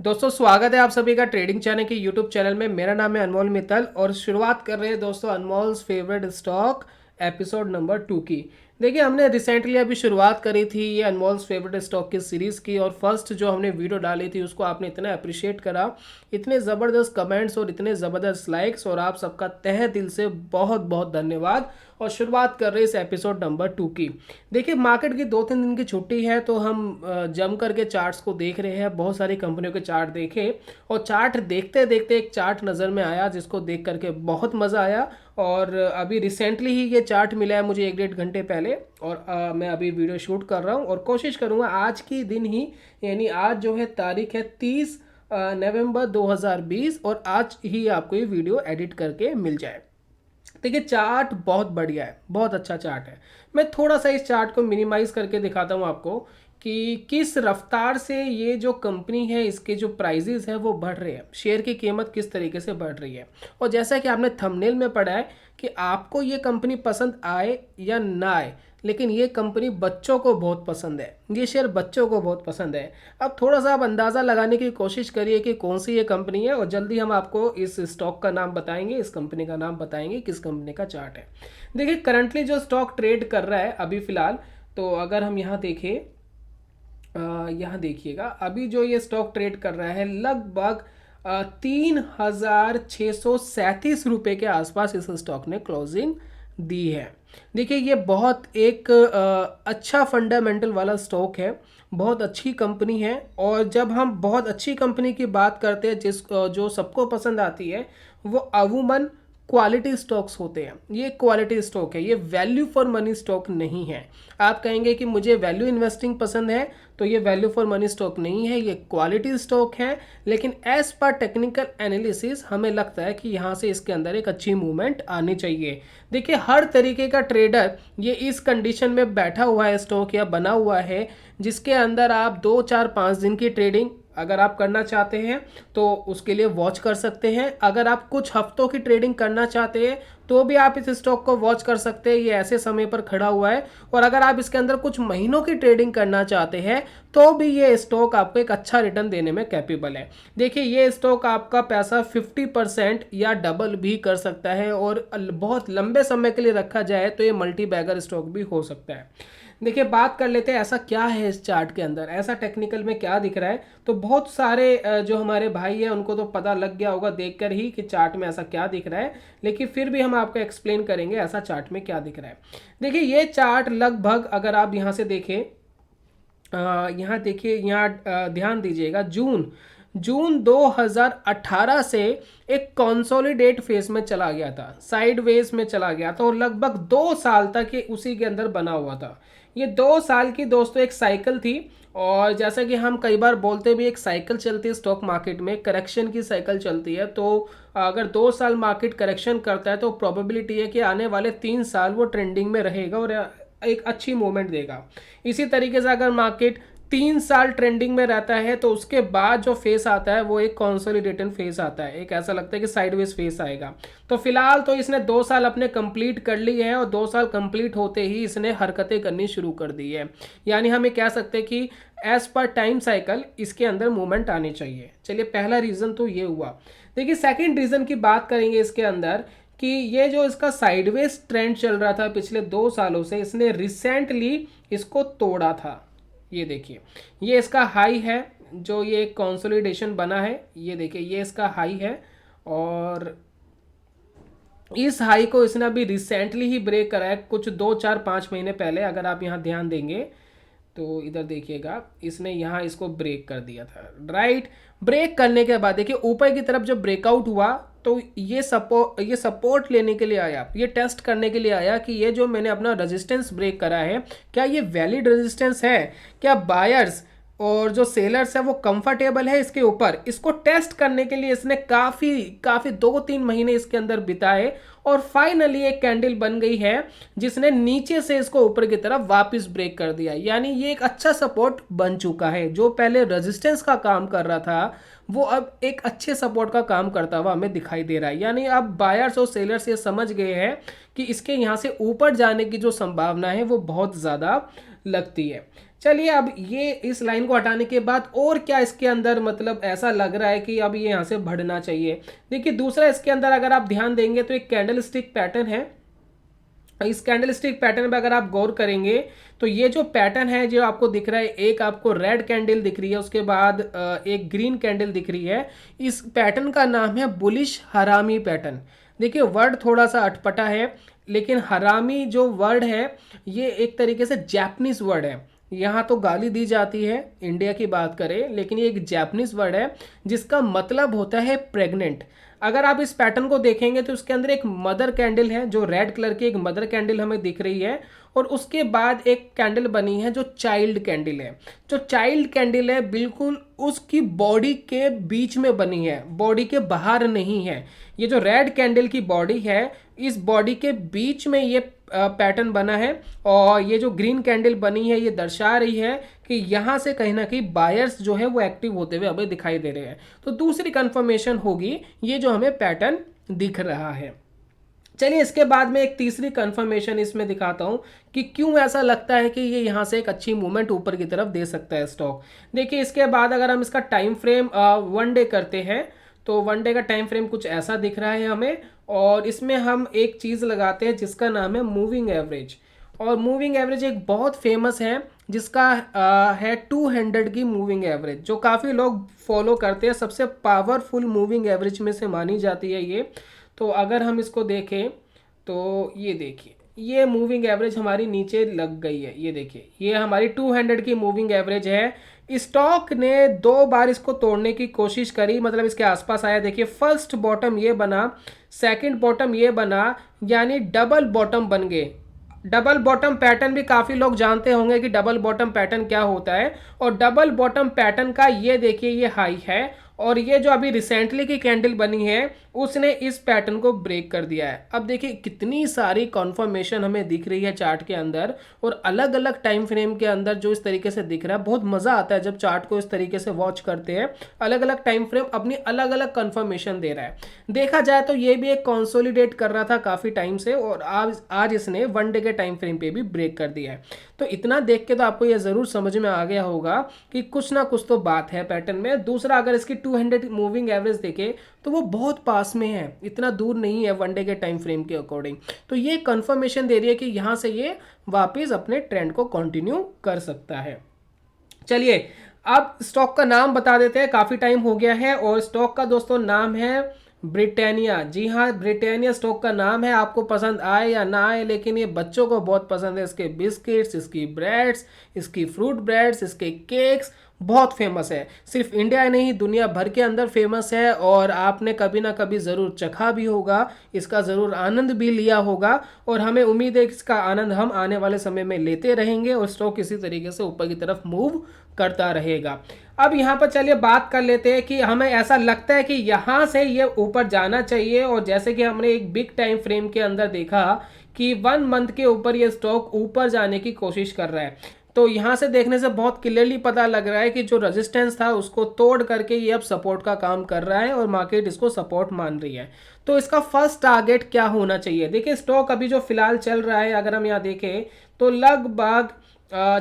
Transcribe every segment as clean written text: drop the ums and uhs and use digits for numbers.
दोस्तों स्वागत है आप सभी का ट्रेडिंग चैनल के यूट्यूब चैनल में। मेरा नाम है अनमोल मित्तल और शुरुआत कर रहे हैं दोस्तों Anmol's favourite stock episode number 2 की। देखिए हमने रिसेंटली अभी शुरुआत करी थी ये अनमोल्स फेवरेट स्टॉक की सीरीज़ की, और फर्स्ट जो हमने वीडियो डाली थी उसको आपने इतना अप्रिशिएट करा, इतने ज़बरदस्त कमेंट्स और इतने ज़बरदस्त लाइक्स, और आप सबका तहे दिल से बहुत बहुत धन्यवाद। और शुरुआत कर रहे हैं इस एपिसोड नंबर 2 की। देखिए मार्केट की 2-3 दिन की छुट्टी है तो हम जम करके चार्ट्स को देख रहे हैं, बहुत सारी कंपनियों के चार्ट देखे, और चार्ट देखते देखते एक चार्ट नज़र में आया जिसको देख करके बहुत मज़ा आया। और अभी रिसेंटली ही ये चार्ट मिला है मुझे 1-1.5 घंटे पहले, और मैं अभी वीडियो शूट कर रहा हूँ और कोशिश करूँगा आज की दिन ही, यानी आज जो है तारीख है 30 नवंबर 2020, और आज ही आपको ये वीडियो एडिट करके मिल जाए। देखिए चार्ट बहुत बढ़िया है, बहुत अच्छा चार्ट है। मैं थोड़ा सा इस चार्ट को मिनिमाइज करके दिखाता हूँ आपको कि किस रफ्तार से ये जो कंपनी है इसके जो प्राइजेस है वो बढ़ रहे हैं, शेयर की कीमत किस तरीके से बढ़ रही है। और जैसा कि आपने थंबनेल में पढ़ा है कि आपको ये कंपनी पसंद आए या ना आए, लेकिन ये कंपनी बच्चों को बहुत पसंद है, ये शेयर बच्चों को बहुत पसंद है। अब थोड़ा सा आप अंदाज़ा लगाने की कोशिश करिए कि कौन सी ये कंपनी है, और जल्दी हम आपको इस स्टॉक का नाम बताएंगे, इस कंपनी का नाम बताएंगे, किस कंपनी का चार्ट है। देखिए करंटली जो स्टॉक ट्रेड कर रहा है अभी फ़िलहाल, तो अगर हम यहाँ देखें, यहाँ देखिएगा अभी जो ये स्टॉक ट्रेड कर रहा है लगभग 3,637 रुपये के आसपास इस स्टॉक ने क्लोजिंग दी है। देखिए ये बहुत एक अच्छा फंडामेंटल वाला स्टॉक है, बहुत अच्छी कंपनी है। और जब हम बहुत अच्छी कंपनी की बात करते हैं जो सबको पसंद आती है, वो अमूमन क्वालिटी स्टॉक्स होते हैं। ये क्वालिटी स्टॉक है, ये वैल्यू फॉर मनी स्टॉक नहीं है। आप कहेंगे कि मुझे वैल्यू इन्वेस्टिंग पसंद है, तो ये वैल्यू फॉर मनी स्टॉक नहीं है, ये क्वालिटी स्टॉक है। लेकिन एज पर टेक्निकल एनालिसिस हमें लगता है कि यहाँ से इसके अंदर एक अच्छी मूवमेंट आनी चाहिए। देखिए हर तरीके का ट्रेडर ये इस कंडीशन में बैठा हुआ है स्टॉक या बना हुआ है, जिसके अंदर आप 2-4-5 दिन की ट्रेडिंग अगर आप करना चाहते हैं तो उसके लिए वॉच कर सकते हैं। अगर आप कुछ हफ्तों की ट्रेडिंग करना चाहते हैं तो भी आप इस स्टॉक को वॉच कर सकते हैं, ये ऐसे समय पर खड़ा हुआ है। और अगर आप इसके अंदर कुछ महीनों की ट्रेडिंग करना चाहते हैं तो भी ये स्टॉक आपको एक अच्छा रिटर्न देने में कैपेबल है। देखिए ये स्टॉक आपका पैसा 50% या डबल भी कर सकता है, और बहुत लंबे समय के लिए रखा जाए तो ये मल्टी बैगर स्टॉक भी हो सकता है। देखिए बात कर लेते हैं ऐसा क्या है इस चार्ट के अंदर, ऐसा टेक्निकल में क्या दिख रहा है। तो बहुत सारे जो हमारे भाई हैं उनको तो पता लग गया होगा देखकर ही कि चार्ट में ऐसा क्या दिख रहा है, लेकिन फिर भी हम आपको एक्सप्लेन करेंगे ऐसा चार्ट में क्या दिख रहा है। देखिए ये चार्ट लगभग अगर आप यहाँ से देखें, यहाँ देखिए, यहाँ ध्यान दीजिएगा, जून 2018 से एक कंसोलिडेट फेज में चला गया था, साइडवेज में चला गया था, और लगभग 2 साल तक ये उसी के अंदर बना हुआ था। ये 2 साल की दोस्तों एक साइकिल थी। और जैसा कि हम कई बार बोलते भी, एक साइकिल चलती है स्टॉक मार्केट में, करेक्शन की साइकिल चलती है। तो अगर 2 साल मार्केट करेक्शन करता है तो प्रोबेबिलिटी है कि आने वाले 3 साल वो ट्रेंडिंग में रहेगा और एक अच्छी मूवमेंट देगा। इसी तरीके से अगर मार्केट 3 साल ट्रेंडिंग में रहता है तो उसके बाद जो फेस आता है वो एक कंसोलिडेशन फेस आता है, एक ऐसा लगता है कि साइडवेज फेस आएगा। तो फिलहाल तो इसने 2 साल अपने कंप्लीट कर लिए हैं, और 2 साल कंप्लीट होते ही इसने हरकतें करनी शुरू कर दी है। यानी हम ये कह सकते हैं कि एज पर टाइम साइकिल इसके अंदर मूवमेंट आनी चाहिए। चलिए पहला रीज़न तो ये हुआ। देखिए सेकेंड रीज़न की बात करेंगे इसके अंदर, कि ये जो इसका साइडवेज ट्रेंड चल रहा था पिछले 2 सालों से, इसने रिसेंटली इसको तोड़ा था। ये देखिए ये इसका हाई है, जो ये कंसोलिडेशन बना है, ये देखिए ये इसका हाई है, और इस हाई को इसने अभी रिसेंटली ही ब्रेक करा है, कुछ 2-4-5 महीने पहले। अगर आप यहाँ ध्यान देंगे तो इधर देखिएगा, इसने यहाँ इसको ब्रेक कर दिया था, राइट। ब्रेक करने के बाद देखिए ऊपर की तरफ जब ब्रेकआउट हुआ तो ये सपोर्ट लेने के लिए आया, ये टेस्ट करने के लिए आया कि ये जो मैंने अपना रेजिस्टेंस ब्रेक करा है क्या ये वैलिड रेजिस्टेंस है, क्या बायर्स और जो सेलर्स है वो कंफर्टेबल है इसके ऊपर। इसको टेस्ट करने के लिए इसने काफ़ी 2-3 महीने इसके अंदर बिताए, और फाइनली एक कैंडल बन गई है जिसने नीचे से इसको ऊपर की तरफ वापस ब्रेक कर दिया। यानी ये एक अच्छा सपोर्ट बन चुका है, जो पहले रेजिस्टेंस का काम कर रहा था वो अब एक अच्छे सपोर्ट का काम करता हुआ हमें दिखाई दे रहा है। यानी अब बायर्स और सेलर्स ये समझ गए हैं कि इसके यहाँ से ऊपर जाने की जो संभावना है वो बहुत ज़्यादा लगती है। चलिए, अब ये इस लाइन को हटाने के बाद और क्या इसके अंदर मतलब ऐसा लग रहा है कि अब ये यहाँ से बढ़ना चाहिए। देखिए, दूसरा इसके अंदर अगर आप ध्यान देंगे तो एक कैंडल स्टिक पैटर्न है। इस कैंडल स्टिक पैटर्न पे अगर आप गौर करेंगे तो ये जो पैटर्न है जो आपको दिख रहा है, एक आपको रेड कैंडल दिख रही है, उसके बाद एक ग्रीन कैंडल दिख रही है। इस पैटर्न का नाम है बुलिश हरामी पैटर्न। देखिए, वर्ड थोड़ा सा अटपटा है, लेकिन हरामी जो वर्ड है ये एक तरीके से जैपनीज वर्ड है। यहाँ तो गाली दी जाती है इंडिया की बात करें, लेकिन ये एक जैपनीज वर्ड है जिसका मतलब होता है प्रेग्नेंट। अगर आप इस पैटर्न को देखेंगे तो उसके अंदर एक मदर कैंडल है, जो रेड कलर की एक मदर कैंडल हमें दिख रही है, और उसके बाद एक कैंडल बनी है जो चाइल्ड कैंडल है। जो चाइल्ड कैंडल है बिल्कुल उसकी बॉडी के बीच में बनी है, बॉडी के बाहर नहीं है। ये जो रेड कैंडल की बॉडी है, इस बॉडी के बीच में ये पैटर्न बना है, और ये जो ग्रीन कैंडल बनी है ये दर्शा रही है कि यहाँ से कहीं ना कहीं बायर्स जो है वो एक्टिव होते हुए हमें दिखाई दे रहे हैं। तो दूसरी कंफर्मेशन होगी ये जो हमें पैटर्न दिख रहा है। चलिए, इसके बाद में एक तीसरी कंफर्मेशन इसमें दिखाता हूं कि क्यों ऐसा लगता है कि ये यहाँ से एक अच्छी मूवमेंट ऊपर की तरफ दे सकता है स्टॉक। देखिए, इसके बाद अगर हम इसका टाइम फ्रेम 1 डे करते हैं तो 1 डे का टाइम फ्रेम कुछ ऐसा दिख रहा है हमें, और इसमें हम एक चीज़ लगाते हैं जिसका नाम है मूविंग एवरेज। और मूविंग एवरेज एक बहुत फेमस है जिसका है 200 की मूविंग एवरेज, जो काफ़ी लोग फॉलो करते हैं, सबसे पावरफुल मूविंग एवरेज में से मानी जाती है ये। तो अगर हम इसको देखें तो ये देखिए, ये मूविंग एवरेज हमारी नीचे लग गई है। ये देखिए, ये हमारी 200 की मूविंग एवरेज है। स्टॉक ने 2 बार इसको तोड़ने की कोशिश करी, मतलब इसके आसपास आया। देखिए, फर्स्ट बॉटम ये बना, सेकंड बॉटम ये बना, यानी डबल बॉटम बन गए। डबल बॉटम पैटर्न भी काफ़ी लोग जानते होंगे कि डबल बॉटम पैटर्न क्या होता है, और डबल बॉटम पैटर्न का ये देखिए ये हाई है, और ये जो अभी रिसेंटली की कैंडल बनी है उसने इस पैटर्न को ब्रेक कर दिया है। अब देखिए कितनी सारी कॉन्फर्मेशन हमें दिख रही है चार्ट के अंदर, और अलग अलग टाइम फ्रेम के अंदर जो इस तरीके से दिख रहा है। बहुत मज़ा आता है जब चार्ट को इस तरीके से वॉच करते हैं। अलग अलग टाइम फ्रेम अपनी अलग अलग कन्फर्मेशन दे रहा है। देखा जाए तो ये भी एक कॉन्सोलिडेट कर रहा था काफ़ी टाइम से, और आज इसने 1 डे के टाइम फ्रेम पे भी ब्रेक कर दिया है। तो इतना देख के तो आपको ये ज़रूर समझ में आ गया होगा कि कुछ ना कुछ तो बात है पैटर्न में। दूसरा, अगर इसकी 200 मूविंग एवरेज देखें तो वो बहुत पास में है, इतना दूर नहीं है 1 डे के टाइम फ्रेम के अकॉर्डिंग। तो ये कंफर्मेशन दे रही है कि यहाँ से ये वापस अपने ट्रेंड को कंटिन्यू कर सकता है। चलिए, अब स्टॉक का नाम बता देते हैं, काफ़ी टाइम हो गया है, और स्टॉक का दोस्तों नाम है ब्रिटानिया। जी हाँ, ब्रिटानिया स्टॉक का नाम है। आपको पसंद आए या ना आए, लेकिन ये बच्चों को बहुत पसंद है। इसके बिस्किट्स, इसकी ब्रेड्स, इसकी फ्रूट ब्रेड्स, इसके केक्स बहुत फेमस है। सिर्फ इंडिया नहीं, दुनिया भर के अंदर फेमस है, और आपने कभी ना कभी ज़रूर चखा भी होगा, इसका ज़रूर आनंद भी लिया होगा, और हमें उम्मीद है कि इसका आनंद हम आने वाले समय में लेते रहेंगे, और स्टॉक इसी तरीके से ऊपर की तरफ मूव करता रहेगा। अब यहाँ पर चलिए बात कर लेते हैं कि हमें ऐसा लगता है कि यहाँ से ये ऊपर जाना चाहिए, और जैसे कि हमने एक बिग टाइम फ्रेम के अंदर देखा कि 1 मंथ के ऊपर ये स्टॉक ऊपर जाने की कोशिश कर रहा है। तो यहाँ से देखने से बहुत क्लियरली पता लग रहा है कि जो रेजिस्टेंस था उसको तोड़ करके ये अब सपोर्ट का काम कर रहा है, और मार्केट इसको सपोर्ट मान रही है। तो इसका फर्स्ट टारगेट क्या होना चाहिए? देखिए, स्टॉक अभी जो फिलहाल चल रहा है, अगर हम यहाँ देखें तो लगभग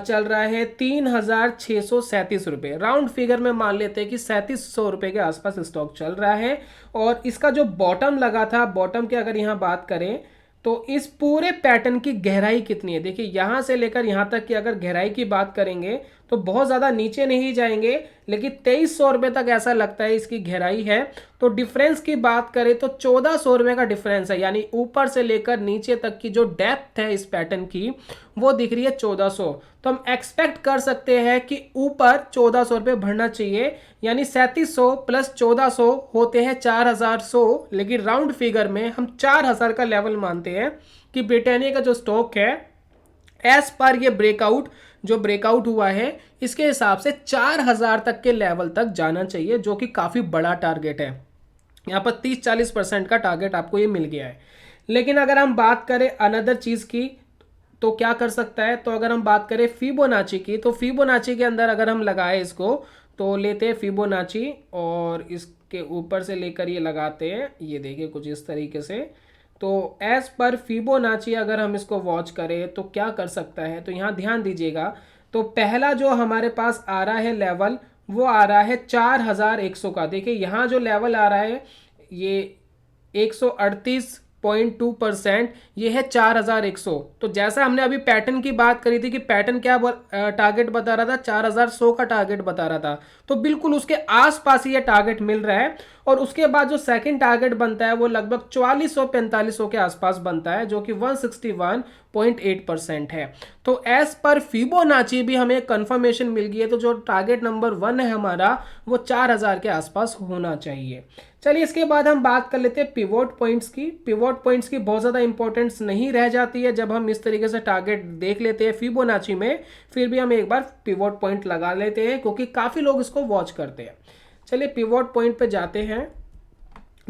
चल रहा है 3637 रुपये। राउंड फिगर में मान लेते हैं कि 3700 रुपये के आसपास स्टॉक चल रहा है। और इसका जो बॉटम लगा था, बॉटम की अगर यहाँ बात करें तो इस पूरे पैटर्न की गहराई कितनी है? देखिए, यहाँ से लेकर यहाँ तक की अगर गहराई की बात करेंगे तो बहुत ज़्यादा नीचे नहीं जाएंगे, लेकिन 2300 रुपये तक ऐसा लगता है इसकी गहराई है। तो डिफरेंस की बात करें तो 1400 रुपये का डिफरेंस है, यानी ऊपर से लेकर नीचे तक की जो डेप्थ है इस पैटर्न की वो दिख रही है 1400। तो हम एक्सपेक्ट कर सकते हैं कि ऊपर 1400 रुपये बढ़ना चाहिए, यानी 3700 प्लस 1400 होते हैं 4100, लेकिन राउंड फिगर में हम 4000 का लेवल मानते हैं कि ब्रिटानिया का जो स्टॉक है एज पर ये ब्रेकआउट जो ब्रेकआउट हुआ है इसके हिसाब से 4000 तक के लेवल तक जाना चाहिए, जो कि काफ़ी बड़ा टारगेट है। यहाँ पर 30-40% का टारगेट आपको ये मिल गया है। लेकिन अगर हम बात करें अनदर चीज़ की तो क्या कर सकता है? तो अगर हम बात करें फिबोनाची की, तो फिबोनाची के अंदर अगर हम लगाए इसको, तो लेते हैं फिबोनाची और इसके ऊपर से लेकर ये लगाते हैं, ये देखिए कुछ इस तरीके से। तो एज पर फिबोनाची अगर हम इसको वॉच करें तो क्या कर सकता है, तो यहाँ ध्यान दीजिएगा। तो पहला जो हमारे पास आ रहा है लेवल, वो आ रहा है 4100 का। देखिए यहाँ जो लेवल आ रहा है ये 138.2%, ये है 4100। तो जैसा हमने अभी पैटर्न की बात करी थी कि पैटर्न क्या टारगेट बता रहा था, 4100 का टारगेट बता रहा था, तो बिल्कुल उसके आसपास ही ये टारगेट मिल रहा है। और उसके बाद जो सेकंड टारगेट बनता है वो लगभग 4400-4500 के आसपास बनता है, जो कि 161.8% है। तो एज पर फिबोनाची भी हमें कंफर्मेशन मिल गई है। तो जो टारगेट नंबर 1 है हमारा, वो 4000 के आसपास होना चाहिए। चलिए इसके बाद हम बात कर लेते हैं पिवोट पॉइंट्स की। पिवोट पॉइंट्स की बहुत ज़्यादा इंपॉर्टेंस नहीं रह जाती है जब हम इस तरीके से टारगेट देख लेते हैं फिबोनाची में, फिर भी हम एक बार पिवोट पॉइंट लगा लेते हैं क्योंकि काफ़ी लोग इसको वॉच करते हैं। चलिए पिवोट पॉइंट पे जाते हैं,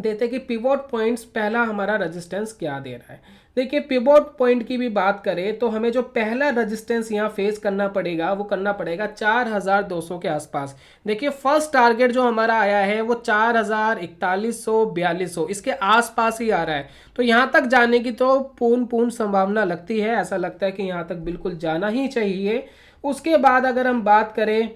देते कि पिवोट पॉइंट्स पहला हमारा रेजिस्टेंस क्या दे रहा है। देखिए पिवोट पॉइंट की भी बात करें तो हमें जो पहला रेजिस्टेंस यहाँ फेस करना पड़ेगा वो करना पड़ेगा 4200 के आसपास। देखिए फर्स्ट टारगेट जो हमारा आया है वो 4100-4200 इसके आसपास ही आ रहा है। तो यहाँ तक जाने की तो पूर्ण संभावना लगती है, ऐसा लगता है कि यहाँ तक बिल्कुल जाना ही चाहिए। उसके बाद अगर हम बात करें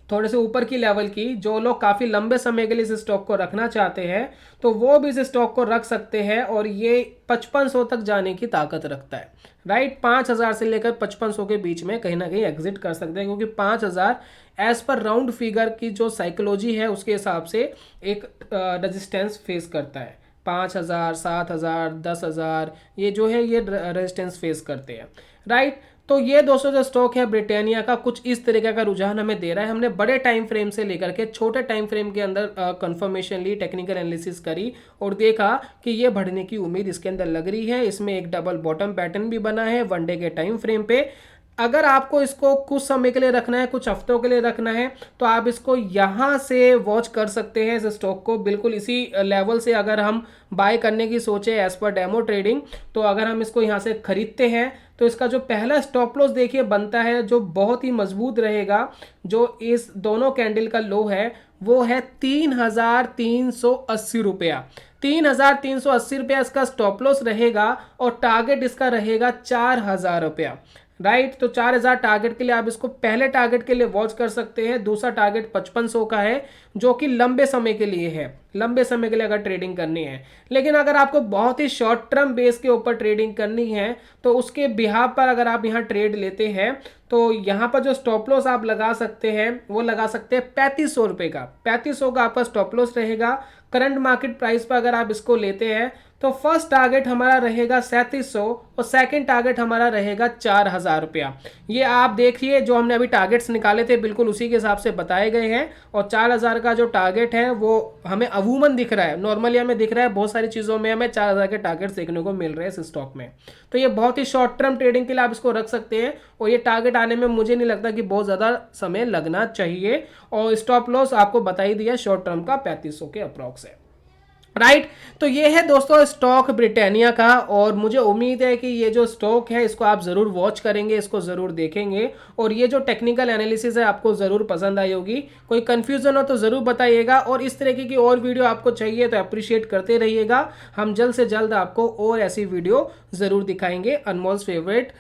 थोड़े से ऊपर की लेवल की, जो लोग काफ़ी लंबे समय के लिए इस स्टॉक को रखना चाहते हैं तो वो भी इस स्टॉक को रख सकते हैं, और ये 5500 तक जाने की ताकत रखता है, राइट। 5000 से लेकर 5500 के बीच में कहीं ना कहीं एग्जिट कर सकते हैं, क्योंकि 5000 एज पर राउंड फिगर की जो साइकोलॉजी है उसके हिसाब से एक रेजिस्टेंस फेस करता है। 5000, 7000, 10,000 ये जो है ये रेजिस्टेंस फेस करते हैं, राइट। तो ये दोस्तों जो स्टॉक है ब्रिटानिया का, कुछ इस तरीके का रुझान हमें दे रहा है। हमने बड़े टाइम फ्रेम से लेकर के छोटे टाइम फ्रेम के अंदर कंफर्मेशन ली, टेक्निकल एनालिसिस करी और देखा कि ये बढ़ने की उम्मीद इसके अंदर लग रही है। इसमें एक डबल बॉटम पैटर्न भी बना है 1 डे के टाइम फ्रेम पे। अगर आपको इसको कुछ समय के लिए रखना है, कुछ हफ्तों के लिए रखना है, तो आप इसको यहाँ से वॉच कर सकते हैं इस स्टॉक को। बिल्कुल इसी लेवल से अगर हम बाय करने की सोचे एज पर डेमो ट्रेडिंग, तो अगर हम इसको यहाँ से खरीदते हैं तो इसका जो पहला स्टॉप लॉस देखिए बनता है जो बहुत ही मजबूत रहेगा, जो इस दोनों कैंडल का लो है वो है 3380 रुपया। 3380 रुपया इसका स्टॉप लॉस रहेगा और टारगेट इसका रहेगा 4000 रुपया, राइट। तो 4000 टारगेट के लिए आप इसको पहले टारगेट के लिए वॉच कर सकते हैं। दूसरा टारगेट 5500 का है जो कि लंबे समय के लिए है, लंबे समय के लिए अगर ट्रेडिंग करनी है। लेकिन अगर आपको बहुत ही शॉर्ट टर्म बेस के ऊपर ट्रेडिंग करनी है तो उसके बिहाफ पर अगर आप यहाँ ट्रेड लेते हैं तो यहाँ पर जो स्टॉप लॉस आप लगा सकते हैं वो लगा सकते हैं 3500 रुपये का। 3500 का आपका स्टॉप लॉस रहेगा। करंट मार्केट प्राइस पर अगर आप इसको लेते हैं तो फर्स्ट टारगेट हमारा रहेगा 3700 और सेकंड टारगेट हमारा रहेगा 4000 रुपया। ये आप देखिए जो हमने अभी टारगेट्स निकाले थे बिल्कुल उसी के हिसाब से बताए गए हैं। और 4000 का जो टारगेट है वो हमें अमूमन दिख रहा है, नॉर्मली हमें दिख रहा है, बहुत सारी चीज़ों में हमें 4000 के टारगेट्स देखने को मिल रहे हैं इस स्टॉक में। तो ये बहुत ही शॉर्ट टर्म ट्रेडिंग के लिए आप इसको रख सकते हैं और ये टारगेट आने में मुझे नहीं लगता कि बहुत ज़्यादा समय लगना चाहिए। और स्टॉप लॉस आपको बता ही दिया शॉर्ट टर्म का 3500 के अप्रॉक्स है, राइट। तो ये है दोस्तों स्टॉक ब्रिटानिया का, और मुझे उम्मीद है कि ये जो स्टॉक है इसको आप ज़रूर वॉच करेंगे, इसको ज़रूर देखेंगे और ये जो टेक्निकल एनालिसिस है आपको ज़रूर पसंद आई होगी। कोई कन्फ्यूज़न हो तो ज़रूर बताइएगा, और इस तरीके की और वीडियो आपको चाहिए तो अप्रिशिएट करते रहिएगा। हम जल्द से जल्द आपको और ऐसी वीडियो ज़रूर दिखाएंगे अनमोल्स फेवरेट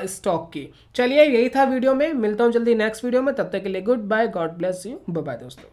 स्टॉक की। चलिए यही था वीडियो में, मिलता हूँ जल्दी नेक्स्ट वीडियो में, तब तक के लिए good bye, God bless you, bye bye दोस्तों।